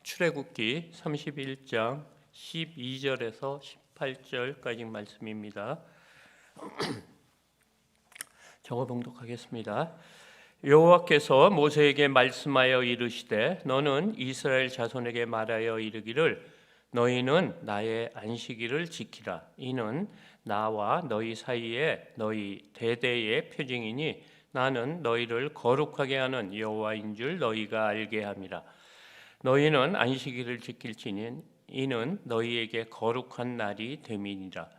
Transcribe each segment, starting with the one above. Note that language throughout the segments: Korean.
출애굽기 31장 12절에서 18절까지 말씀입니다. 적어 봉독하겠습니다. 여호와께서 모세에게 말씀하여 이르시되 너는 이스라엘 자손에게 말하여 이르기를 너희는 나의 안식일을 지키라. 이는 나와 너희 사이에 너희 대대의 표징이니 나는 너희를 거룩하게 하는 여호와인 줄 너희가 알게 함이라. 너희는 안식일을 지킬지니 이는 너희에게 거룩한 날이 됨이니라.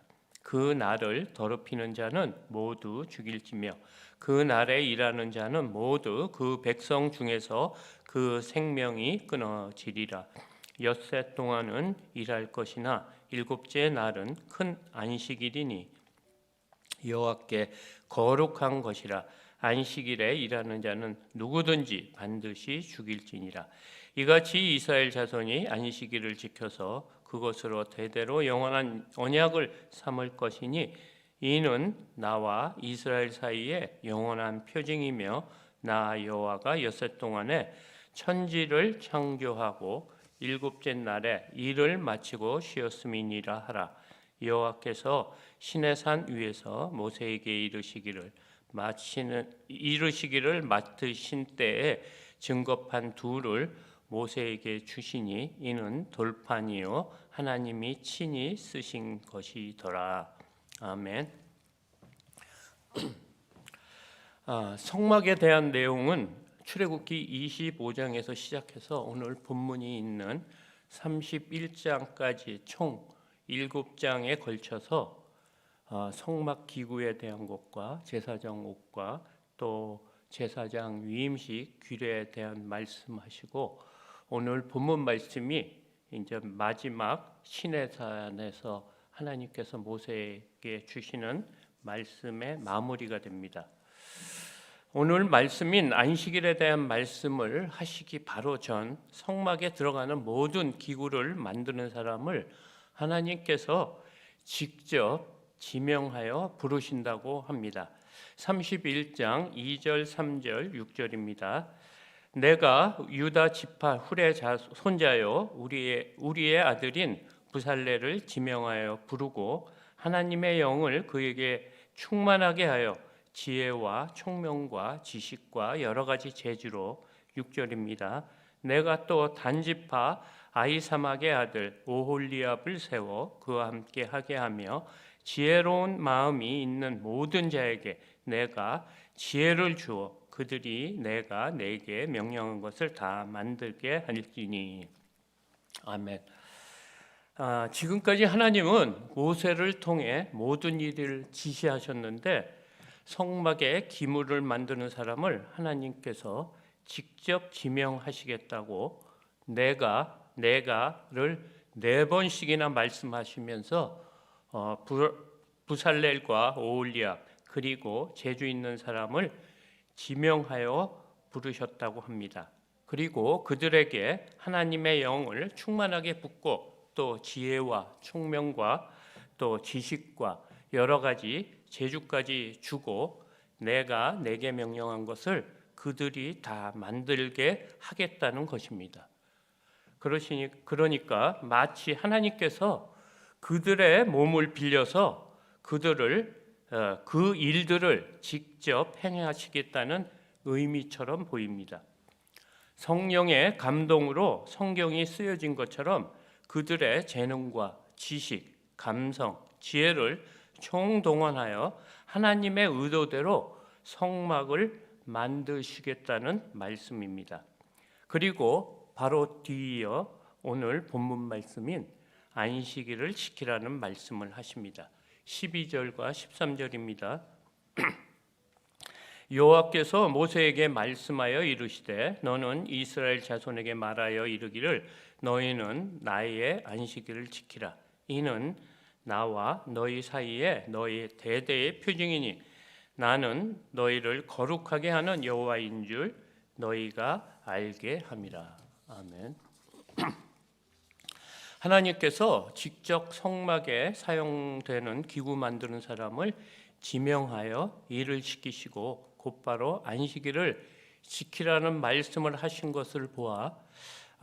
그 날을 더럽히는 자는 모두 죽일지며 그 날에 일하는 자는 모두 그 백성 중에서 그 생명이 끊어지리라. 엿새 동안은 일할 것이나 일곱째 날은 큰 안식일이니 여호와께 거룩한 것이라. 안식일에 일하는 자는 누구든지 반드시 죽일지니라. 이같이 이스라엘 자손이 안식일을 지켜서 그것으로 대대로 영원한 언약을 삼을 것이니 이는 나와 이스라엘 사이에 영원한 표징이며 나 여호와가 엿새 동안에 천지를 창조하고 일곱째 날에 일을 마치고 쉬었음이니라 하라. 여호와께서 시내산 위에서 모세에게 이르시기를 맡으신 때에 증거판 둘을 모세에게 주시니 이는 돌판이요 하나님이 친히 쓰신 것이더라. 아멘. 성막에 대한 내용은 출애굽기 25장에서 시작해서 오늘 본문이 있는 31장까지 총 7장에 걸쳐서 성막 기구에 대한 것과 제사장 옷과 또 제사장 위임식 규례에 대한 말씀하시고 오늘 본문 말씀이 이제 마지막 시내산에서 하나님께서 모세에게 주시는 말씀의 마무리가 됩니다. 오늘 말씀인 안식일에 대한 말씀을 하시기 바로 전 성막에 들어가는 모든 기구를 만드는 사람을 하나님께서 직접 지명하여 부르신다고 합니다. 31장 2절, 3절, 6절입니다. 내가 유다 지파 훌의 손자요 우리의 아들인 부살레를 지명하여 부르고 하나님의 영을 그에게 충만하게 하여 지혜와 총명과 지식과 여러 가지 재주로 6절입니다. 내가 또 단지파 아히사막의 아들 오홀리압을 세워 그와 함께 하게 하며 지혜로운 마음이 있는 모든 자에게 내가 지혜를 주어 그들이 내가 내게 명령한 것을 다 만들게 할지니. 아멘. 지금까지 하나님은 모세를 통해 모든 일을 지시하셨는데 성막에 기물을 만드는 사람을 하나님께서 직접 지명하시겠다고 내가를 4번씩이나 말씀하시면서 부살렐과 오홀리압 그리고 재주 있는 사람을 지명하여 부르셨다고 합니다. 그리고 그들에게 하나님의 영을 충만하게 붓고 또 지혜와 총명과 또 지식과 여러 가지 재주까지 주고 내가 내게 명령한 것을 그들이 다 만들게 하겠다는 것입니다. 그러니까 마치 하나님께서 그들의 몸을 빌려서 그 일들을 직접 행하시겠다는 의미처럼 보입니다. 성령의 감동으로 성경이 쓰여진 것처럼 그들의 재능과 지식, 감성, 지혜를 총동원하여 하나님의 의도대로 성막을 만드시겠다는 말씀입니다. 그리고 바로 뒤이어 오늘 본문 말씀인 안식일을 지키라는 말씀을 하십니다. 12절과 13절입니다. 여호와께서 모세에게 말씀하여 이르시되 너는 이스라엘 자손에게 말하여 이르기를 너희는 나의 안식일을 지키라. 이는 나와 너희 사이에 너희 대대의 표징이니 나는 너희를 거룩하게 하는 여호와인 줄 너희가 알게 함이라. 아멘. 하나님께서 직접 성막에 사용되는 기구 만드는 사람을 지명하여 일을 시키시고 곧바로 안식일을 지키라는 말씀을 하신 것을 보아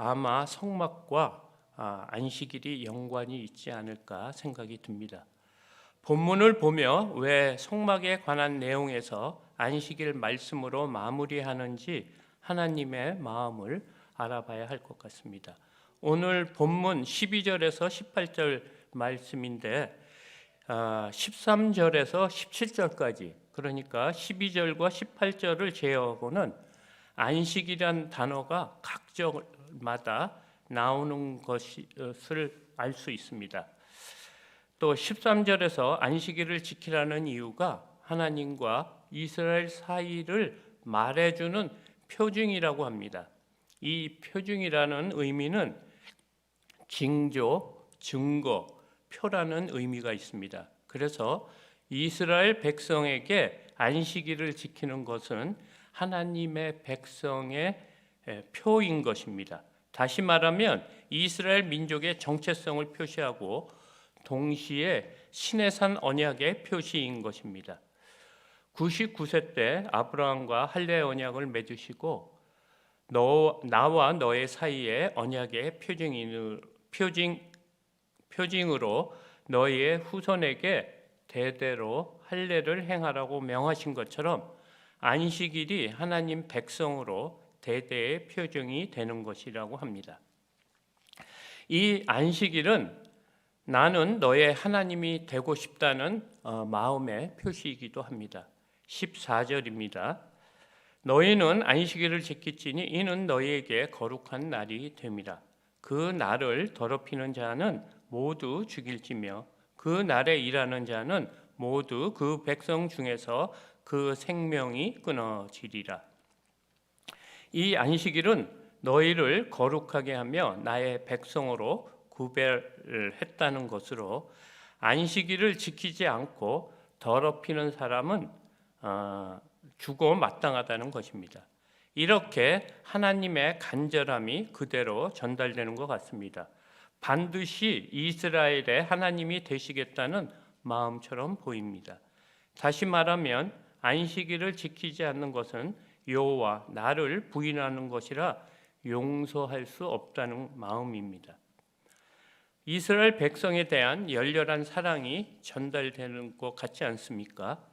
아마 성막과 안식일이 연관이 있지 않을까 생각이 듭니다. 본문을 보며 왜 성막에 관한 내용에서 안식일 말씀으로 마무리하는지 하나님의 마음을 알아봐야 할 것 같습니다. 오늘 본문 12절에서 18절 말씀인데 13절에서 17절까지, 그러니까 12절과 18절을 제외하고는 안식이란 단어가 각절마다 나오는 것을 알 수 있습니다. 또 13절에서 안식일을 지키라는 이유가 하나님과 이스라엘 사이를 말해주는 표징이라고 합니다. 이 표징이라는 의미는 징조, 증거, 표라는 의미가 있습니다. 그래서 이스라엘 백성에게 안식일을 지키는 것은 하나님의 백성의 표인 것입니다. 다시 말하면 이스라엘 민족의 정체성을 표시하고 동시에 시내산 언약의 표시인 것입니다. 99세 때 아브라함과 할례 언약을 맺으시고 나와 너의 사이에 언약의 표징으로 너희의 후손에게 대대로 할례를 행하라고 명하신 것처럼 안식일이 하나님 백성으로 대대의 표징이 되는 것이라고 합니다. 이 안식일은 나는 너의 하나님이 되고 싶다는 마음의 표시이기도 합니다. 14절입니다. 너희는 안식일을 지킬지니 이는 너희에게 거룩한 날이 됨이라. 그 날을 더럽히는 자는 모두 죽일지며 그 날에 일하는 자는 모두 그 백성 중에서 그 생명이 끊어지리라. 이 안식일은 너희를 거룩하게 하며 나의 백성으로 구별했다는 것으로 안식일을 지키지 않고 더럽히는 사람은 죽어 마땅하다는 것입니다. 이렇게 하나님의 간절함이 그대로 전달되는 것 같습니다. 반드시 이스라엘의 하나님이 되시겠다는 마음처럼 보입니다. 다시 말하면 안식일을 지키지 않는 것은 여호와 나를 부인하는 것이라 용서할 수 없다는 마음입니다. 이스라엘 백성에 대한 열렬한 사랑이 전달되는 것 같지 않습니까?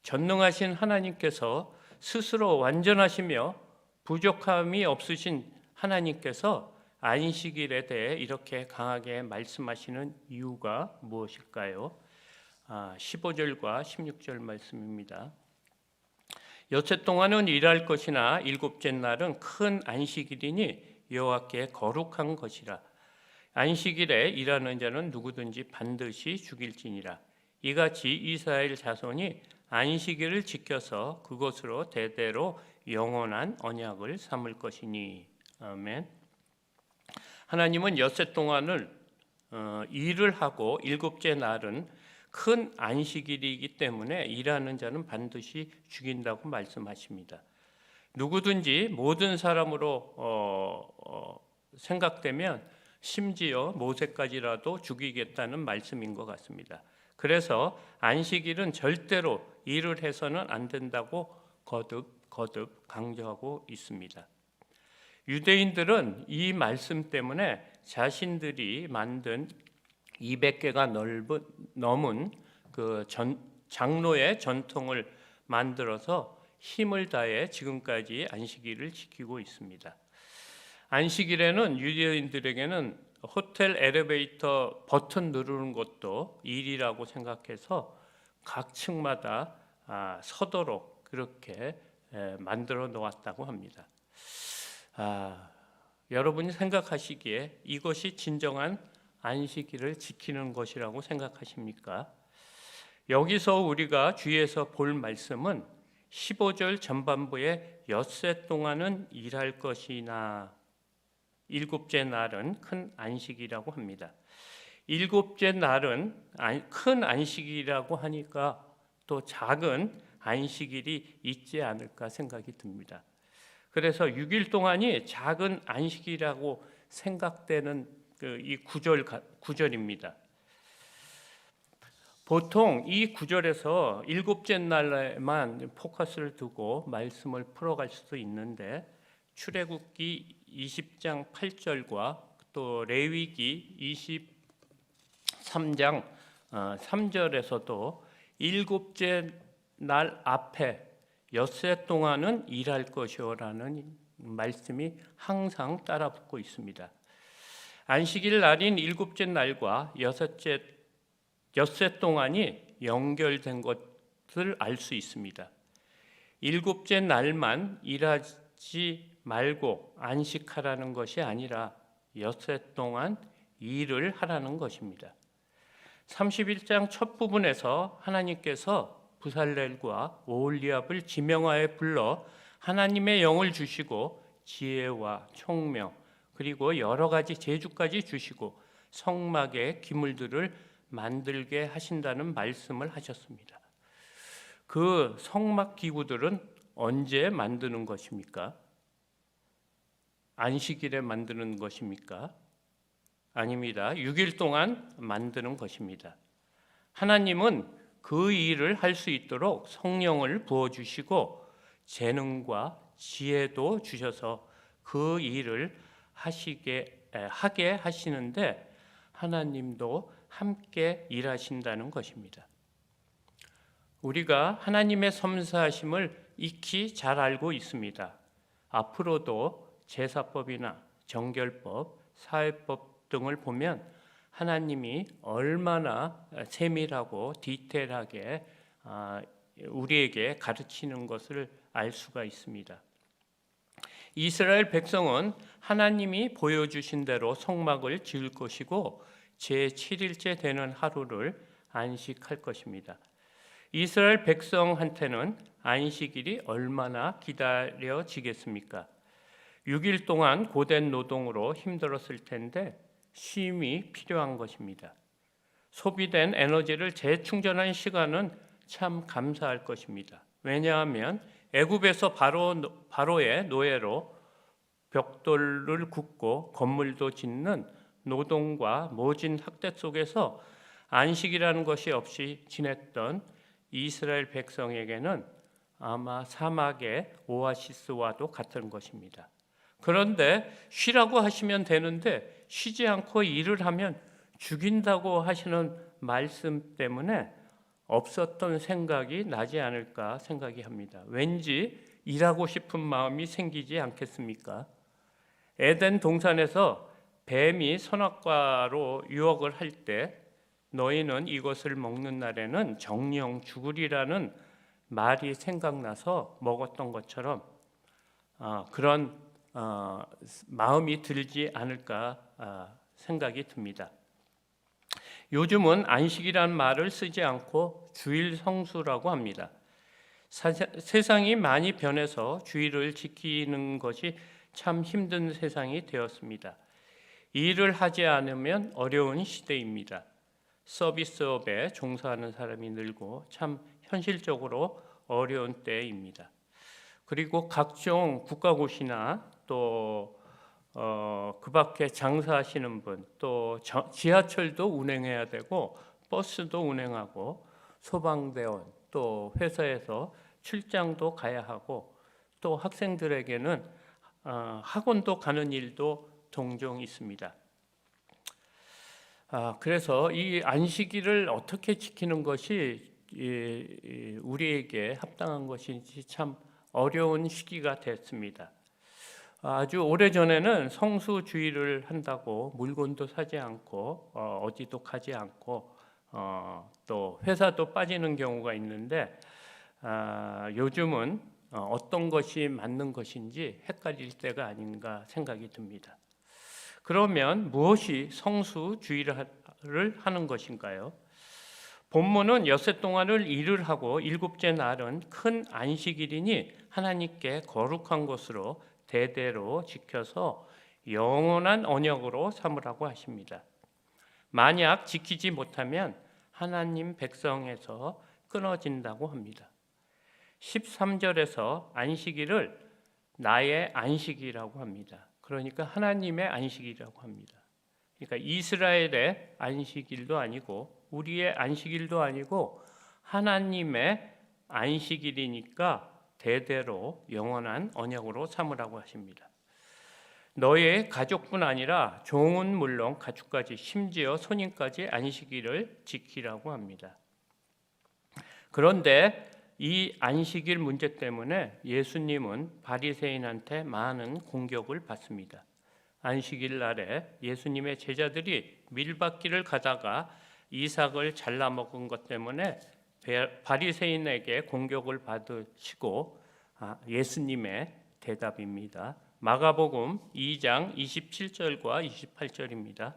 전능하신 하나님께서 스스로 완전하시며 부족함이 없으신 하나님께서 안식일에 대해 이렇게 강하게 말씀하시는 이유가 무엇일까요? 15절과 16절 말씀입니다. 여째 동안은 일할 것이나 일곱째 날은 큰 안식일이니 여호와께 거룩한 것이라. 안식일에 일하는 자는 누구든지 반드시 죽일지니라. 이같이 이스라엘 자손이 안식일을 지켜서 그것으로 대대로 영원한 언약을 삼을 것이니. 아멘. 하나님은 엿새 동안을 일을 하고 일곱째 날은 큰 안식일이기 때문에 일하는 자는 반드시 죽인다고 말씀하십니다. 누구든지 모든 사람으로 생각되면 심지어 모세까지라도 죽이겠다는 말씀인 것 같습니다. 그래서 안식일은 절대로 일을 해서는 안 된다고 거듭 강조하고 있습니다. 유대인들은 이 말씀 때문에 자신들이 만든 200개가 넘은 그 장로의 전통을 만들어서 힘을 다해 지금까지 안식일을 지키고 있습니다. 안식일에는 유대인들에게는 호텔 엘리베이터 버튼 누르는 것도 일이라고 생각해서 각 층마다 서도록 그렇게 만들어 놓았다고 합니다. 여러분이 생각하시기에 이것이 진정한 안식일을 지키는 것이라고 생각하십니까? 여기서 우리가 주의해서 볼 말씀은 15절 전반부에 엿새 동안은 일할 것이나 일곱째 날은 큰 안식이라고 합니다. 일곱째 날은 큰 안식이라고 하니까 또 작은 안식일이 있지 않을까 생각이 듭니다. 그래서 6일 동안이 작은 안식이라고 생각되는 이 구절입니다. 보통 이 구절에서 일곱째 날에만 포커스를 두고 말씀을 풀어갈 수도 있는데 출애굽기 20장 8절과 또 레위기 23장 3절에서도 일곱째 날 앞에 엿새 동안은 일할 것이오라는 말씀이 항상 따라붙고 있습니다. 안식일 날인 일곱째 날과 엿새 동안이 연결된 것을 알 수 있습니다. 일곱째 날만 일하지 말고 안식하라는 것이 아니라 엿새 동안 일을 하라는 것입니다. 31장 첫 부분에서 하나님께서 부살렐과 오홀리압을 지명하에 불러 하나님의 영을 주시고 지혜와 총명 그리고 여러 가지 재주까지 주시고 성막의 기물들을 만들게 하신다는 말씀을 하셨습니다. 그 성막 기구들은 언제 만드는 것입니까? 안식일에 만드는 것입니까? 아닙니다. 6일 동안 만드는 것입니다. 하나님은 그 일을 할 수 있도록 성령을 부어주시고 재능과 지혜도 주셔서 그 일을 하게 하시는데 하나님도 함께 일하신다는 것입니다. 우리가 하나님의 섬세하심을 익히 잘 알고 있습니다. 앞으로도 제사법이나 정결법, 사회법 등을 보면 하나님이 얼마나 세밀하고 디테일하게 우리에게 가르치는 것을 알 수가 있습니다. 이스라엘 백성은 하나님이 보여주신 대로 성막을 지을 것이고 제7일째 되는 하루를 안식할 것입니다. 이스라엘 백성한테는 안식일이 얼마나 기다려지겠습니까? 6일 동안 고된 노동으로 힘들었을 텐데 쉼이 필요한 것입니다. 소비된 에너지를 재충전한 시간은 참 감사할 것입니다. 왜냐하면 애굽에서 바로의 노예로 벽돌을 굽고 건물도 짓는 노동과 모진 학대 속에서 안식이라는 것이 없이 지냈던 이스라엘 백성에게는 아마 사막의 오아시스와도 같은 것입니다. 그런데 쉬라고 하시면 되는데 쉬지 않고 일을 하면 죽인다고 하시는 말씀 때문에 없었던 생각이 나지 않을까 생각이 합니다. 왠지 일하고 싶은 마음이 생기지 않겠습니까? 에덴 동산에서 뱀이 선악과로 유혹을 할 때 너희는 이것을 먹는 날에는 정령 죽으리라는 말이 생각나서 먹었던 것처럼 그런 마음이 들지 않을까 생각이 듭니다. 요즘은 안식이라는 말을 쓰지 않고 주일 성수라고 합니다. 세상이 많이 변해서 주일을 지키는 것이 참 힘든 세상이 되었습니다. 일을 하지 않으면 어려운 시대입니다. 서비스업에 종사하는 사람이 늘고 참 현실적으로 어려운 때입니다. 그리고 각종 국가고시나 또 그 밖에 장사하시는 분, 또 지하철도 운행해야 되고 버스도 운행하고 소방대원, 또 회사에서 출장도 가야 하고 또 학생들에게는 학원도 가는 일도 종종 있습니다. 그래서 이 안식일을 어떻게 지키는 것이 우리에게 합당한 것인지 참 어려운 시기가 됐습니다. 아주 오래전에는 성수주의를 한다고 물건도 사지 않고 어디도 가지 않고 또 회사도 빠지는 경우가 있는데 요즘은 어떤 것이 맞는 것인지 헷갈릴 때가 아닌가 생각이 듭니다. 그러면 무엇이 성수주의를 하는 것인가요? 본문은 엿새 동안을 일을 하고 일곱째 날은 큰 안식일이니 하나님께 거룩한 것으로 대대로 지켜서 영원한 언약으로 삼으라고 하십니다. 만약 지키지 못하면 하나님 백성에서 끊어진다고 합니다. 13절에서 안식일을 나의 안식이라고 합니다. 그러니까 하나님의 안식이라고 합니다. 그러니까 이스라엘의 안식일도 아니고 우리의 안식일도 아니고 하나님의 안식일이니까 대대로 영원한 언약으로 삼으라고 하십니다. 너의 가족뿐 아니라 종은 물론 가축까지 심지어 손님까지 안식일을 지키라고 합니다. 그런데 이 안식일 문제 때문에 예수님은 바리새인한테 많은 공격을 받습니다. 안식일 날에 예수님의 제자들이 밀밭길을 가다가 이삭을 잘라 먹은 것 때문에 바리새인에게 공격을 받으시고 예수님의 대답입니다. 마가복음 2장 27절과 28절입니다.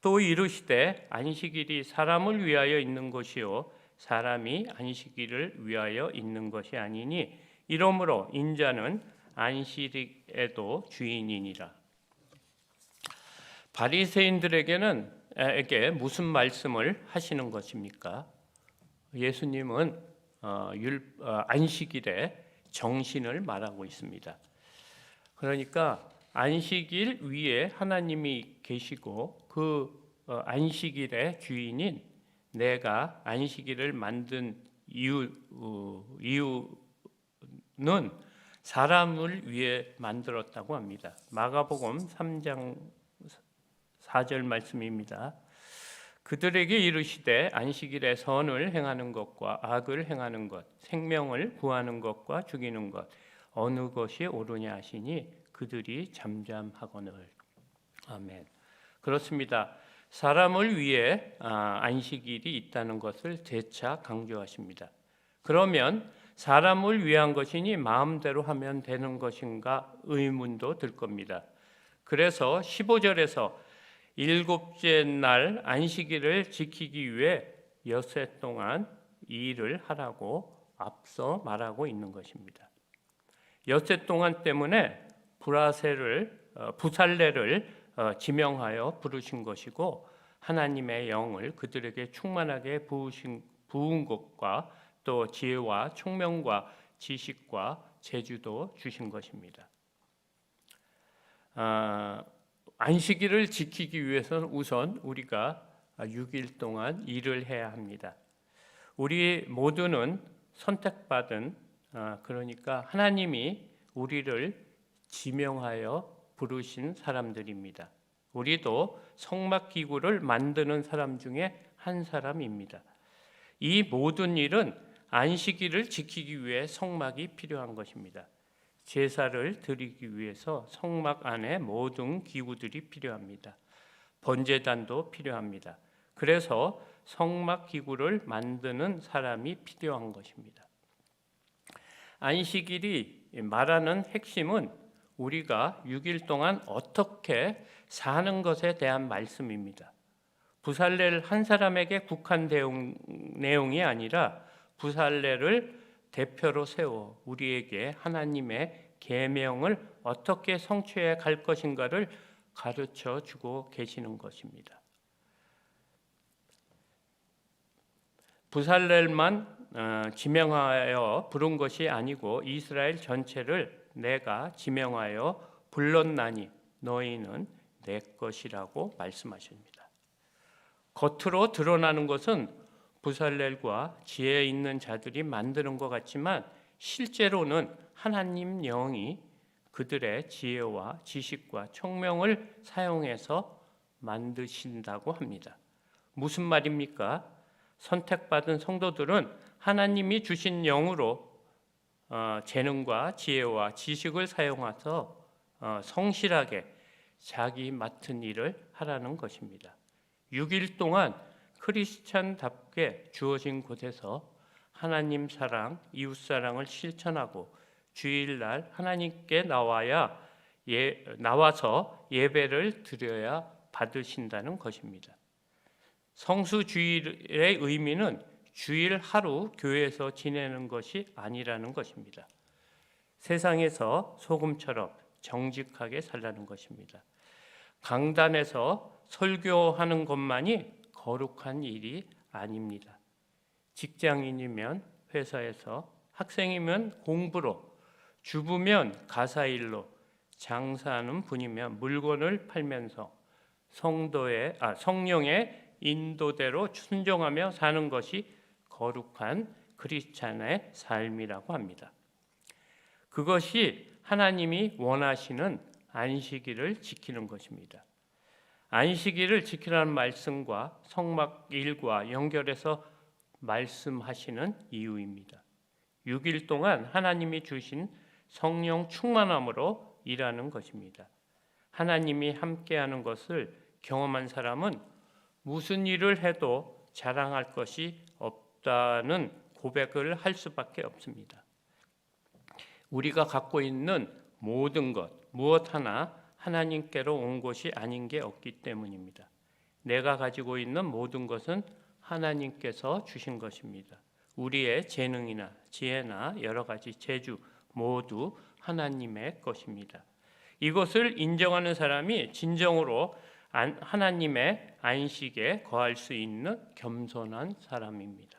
또 이르시되 안식일이 사람을 위하여 있는 것이요 사람이 안식일을 위하여 있는 것이 아니니 이러므로 인자는 안식일에도 주인이니라. 바리새인들에게는 무슨 말씀을 하시는 것입니까? 예수님은 안식일의 정신을 말하고 있습니다. 그러니까 안식일 위에 하나님이 계시고 그 안식일의 주인인 내가 안식일을 만든 이유는 사람을 위해 만들었다고 합니다. 마가복음 3장 4절 말씀입니다. 그들에게 이르시되 안식일에 선을 행하는 것과 악을 행하는 것, 생명을 구하는 것과 죽이는 것 어느 것이 옳으냐 하시니 그들이 잠잠하거늘. 아멘. 그렇습니다. 사람을 위해 안식일이 있다는 것을 재차 강조하십니다. 그러면 사람을 위한 것이니 마음대로 하면 되는 것인가 의문도 들 겁니다. 그래서 15절에서 일곱째 날 안식일을 지키기 위해 엿새 동안 일을 하라고 앞서 말하고 있는 것입니다. 엿새 동안 때문에 부살레를 지명하여 부르신 것이고 하나님의 영을 그들에게 충만하게 부은 것과 또 지혜와 총명과 지식과 재주도 주신 것입니다. 안식일을 지키기 위해서는 우선 우리가 6일 동안 일을 해야 합니다. 우리 모두는 선택받은 그러니까 하나님이 우리를 지명하여 부르신 사람들입니다. 우리도 성막기구를 만드는 사람 중에 한 사람입니다. 이 모든 일은 안식일을 지키기 위해 성막이 필요한 것입니다. 제사를 드리기 위해서 성막 안에 모든 기구들이 필요합니다. 번제단도 필요합니다. 그래서 성막 기구를 만드는 사람이 필요한 것입니다. 안식일이 말하는 핵심은 우리가 6일 동안 어떻게 사는 것에 대한 말씀입니다. 부살레를 한 사람에게 국한 내용이 아니라 부살레를 대표로 세워 우리에게 하나님의 계명을 어떻게 성취해 갈 것인가를 가르쳐 주고 계시는 것입니다. 부살렐만 지명하여 부른 것이 아니고 이스라엘 전체를 내가 지명하여 불렀나니 너희는 내 것이라고 말씀하십니다. 겉으로 드러나는 것은 부살렐과 지혜 있는 자들이 만드는 것 같지만 실제로는 하나님 영이 그들의 지혜와 지식과 총명을 사용해서 만드신다고 합니다. 무슨 말입니까? 선택받은 성도들은 하나님이 주신 영으로 재능과 지혜와 지식을 사용해서 성실하게 자기 맡은 일을 하라는 것입니다. 6일 동안 크리스찬답게 주어진 곳에서 하나님 사랑, 이웃 사랑을 실천하고 주일날 하나님께 나와서 예배를 드려야 받으신다는 것입니다. 성수주일의 의미는 주일 하루 교회에서 지내는 것이 아니라는 것입니다. 세상에서 소금처럼 정직하게 살라는 것입니다. 강단에서 설교하는 것만이 거룩한 일이 아닙니다. 직장인이면 회사에서, 학생이면 공부로, 주부면 가사일로, 장사하는 분이면 물건을 팔면서 성령의 인도대로 순종하며 사는 것이 거룩한 크리스찬의 삶이라고 합니다. 그것이 하나님이 원하시는 안식일을 지키는 것입니다. 안식일을 지키라는 말씀과 성막 일과 연결해서 말씀하시는 이유입니다. 6일 동안 하나님이 주신 성령 충만함으로 일하는 것입니다. 하나님이 함께하는 것을 경험한 사람은 무슨 일을 해도 자랑할 것이 없다는 고백을 할 수밖에 없습니다. 우리가 갖고 있는 모든 것, 무엇 하나 하나님께로 온 것이 아닌 게 없기 때문입니다. 내가 가지고 있는 모든 것은 하나님께서 주신 것입니다. 우리의 재능이나 지혜나 여러 가지 재주 모두 하나님의 것입니다. 이것을 인정하는 사람이 진정으로 하나님의 안식에 거할 수 있는 겸손한 사람입니다.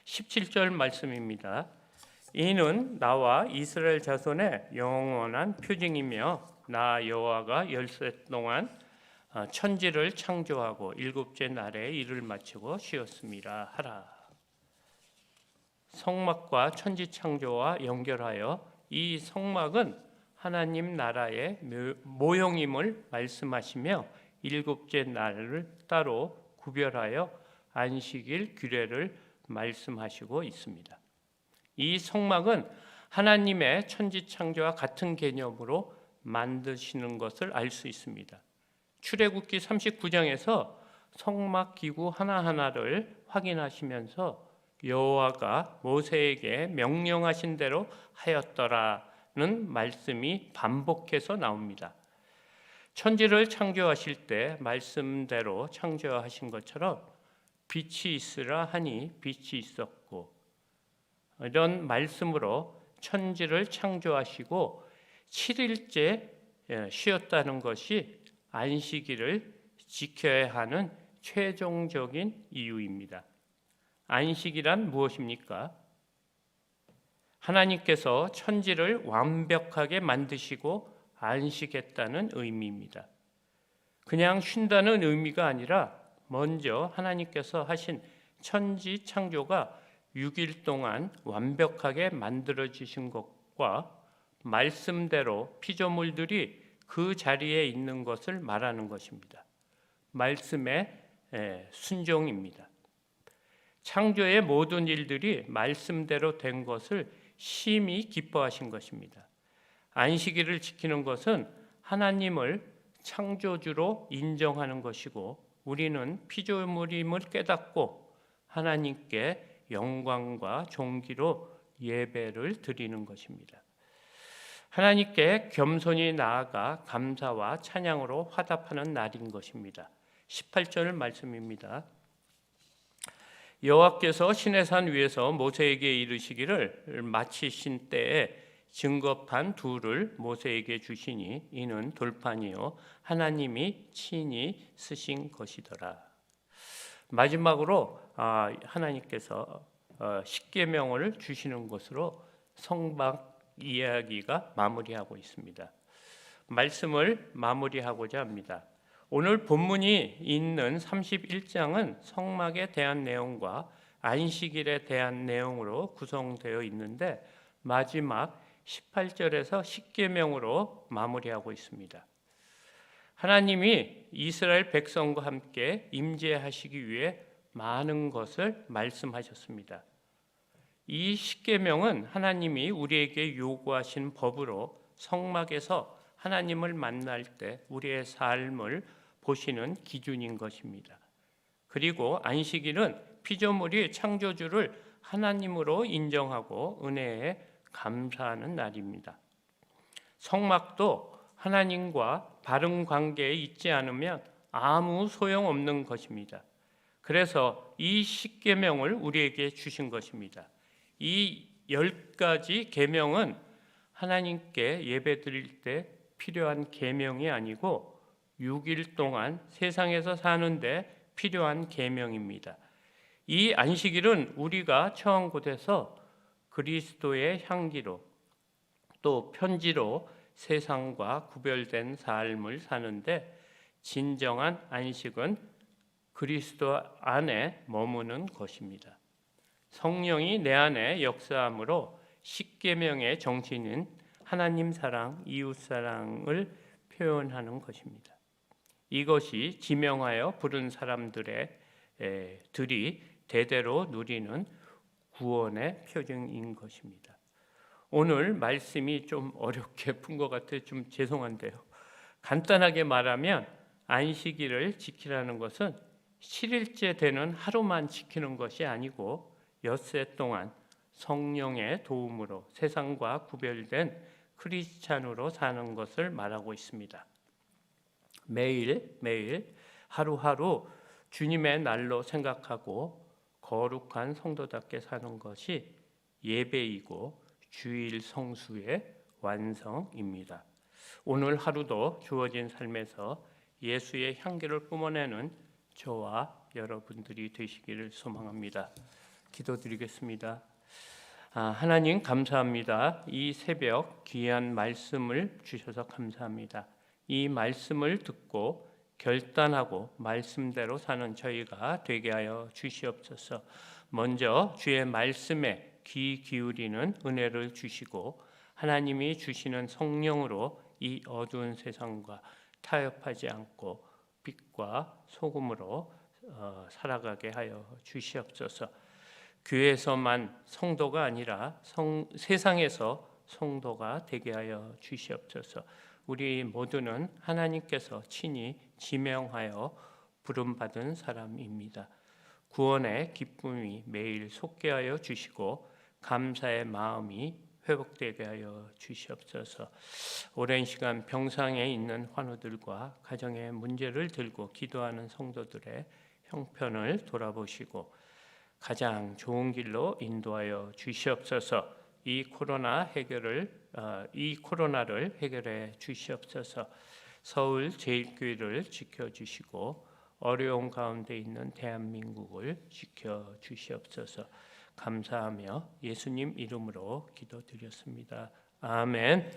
17절 말씀입니다. 이는 나와 이스라엘 자손의 영원한 표징이며 나 여호와가 열세 동안 천지를 창조하고 일곱째 날에 일을 마치고 쉬었음이라 하라. 성막과 천지 창조와 연결하여 이 성막은 하나님 나라의 모형임을 말씀하시며 일곱째 날을 따로 구별하여 안식일 규례를 말씀하시고 있습니다. 이 성막은 하나님의 천지 창조와 같은 개념으로 만드시는 것을 알 수 있습니다. 출애굽기 39장에서 성막 기구 하나하나를 확인하시면서 여호와가 모세에게 명령하신 대로 하였더라는 말씀이 반복해서 나옵니다. 천지를 창조하실 때 말씀대로 창조하신 것처럼 빛이 있으라 하니 빛이 있었고, 이런 말씀으로 천지를 창조하시고 7일째 쉬었다는 것이 안식일을 지켜야 하는 최종적인 이유입니다. 안식이란 무엇입니까? 하나님께서 천지를 완벽하게 만드시고 안식했다는 의미입니다. 그냥 쉰다는 의미가 아니라 먼저 하나님께서 하신 천지 창조가 6일 동안 완벽하게 만들어지신 것과 말씀대로 피조물들이 그 자리에 있는 것을 말하는 것입니다. 말씀의 순종입니다. 창조의 모든 일들이 말씀대로 된 것을 심히 기뻐하신 것입니다. 안식일을 지키는 것은 하나님을 창조주로 인정하는 것이고 우리는 피조물임을 깨닫고 하나님께 영광과 존귀로 예배를 드리는 것입니다. 하나님께 겸손히 나아가 감사와 찬양으로 화답하는 날인 것입니다. 18절 말씀입니다. 여호와께서 시내산 위에서 모세에게 이르시기를 마치신 때에 증거판 둘을 모세에게 주시니 이는 돌판이요 하나님이 친히 쓰신 것이더라. 마지막으로 하나님께서 십계명을 주시는 것으로 성막 이야기가 마무리하고 있습니다. 말씀을 마무리하고자 합니다. 오늘 본문이 있는 31장은 성막에 대한 내용과 안식일에 대한 내용으로 구성되어 있는데 마지막 18절에서 십계명으로 마무리하고 있습니다. 하나님이 이스라엘 백성과 함께 임재하시기 위해 많은 것을 말씀하셨습니다. 이 십계명은 하나님이 우리에게 요구하신 법으로 성막에서 하나님을 만날 때 우리의 삶을 보시는 기준인 것입니다. 그리고 안식일은 피조물이 창조주를 하나님으로 인정하고 은혜에 감사하는 날입니다. 성막도 하나님과 바른 관계에 있지 않으면 아무 소용없는 것입니다. 그래서 이 십계명을 우리에게 주신 것입니다. 이 10가지 계명은 하나님께 예배드릴 때 필요한 계명이 아니고 6일 동안 세상에서 사는데 필요한 계명입니다. 이 안식일은 우리가 처한 곳에서 그리스도의 향기로 또 편지로 세상과 구별된 삶을 사는데 진정한 안식은 그리스도 안에 머무는 것입니다. 성령이 내 안에 역사함으로 십계명의 정신은 하나님 사랑, 이웃 사랑을 표현하는 것입니다. 이것이 지명하여 부른 사람들이 대대로 누리는 구원의 표징인 것입니다. 오늘 말씀이 좀 어렵게 푼 것 같아요. 좀 죄송한데요. 간단하게 말하면 안식일을 지키라는 것은 7일째 되는 하루만 지키는 것이 아니고 엿새 동안 성령의 도움으로 세상과 구별된 크리스찬으로 사는 것을 말하고 있습니다. 매일 하루하루 주님의 날로 생각하고 거룩한 성도답게 사는 것이 예배이고 주일 성수의 완성입니다. 오늘 하루도 주어진 삶에서 예수의 향기를 뿜어내는 저와 여러분들이 되시기를 소망합니다. 기도드리겠습니다. 하나님 감사합니다. 이 새벽 귀한 말씀을 주셔서 감사합니다. 이 말씀을 듣고 결단하고 말씀대로 사는 저희가 되게 하여 주시옵소서. 먼저 주의 말씀에 귀 기울이는 은혜를 주시고 하나님이 주시는 성령으로 이 어두운 세상과 타협하지 않고 빛과 소금으로 살아가게 하여 주시옵소서. 교회에서만 성도가 아니라 세상에서 성도가 되게 하여 주시옵소서. 우리 모두는 하나님께서 친히 지명하여 부름받은 사람입니다. 구원의 기쁨이 매일 솟게 하여 주시고 감사의 마음이 회복되게 하여 주시옵소서. 오랜 시간 병상에 있는 환우들과 가정의 문제를 들고 기도하는 성도들의 형편을 돌아보시고 가장 좋은 길로 인도하여 주시옵소서. 이 코로나를 해결해 주시옵소서. 서울 제일교회를 지켜주시고 어려운 가운데 있는 대한민국을 지켜주시옵소서. 감사하며 예수님 이름으로 기도드렸습니다. 아멘.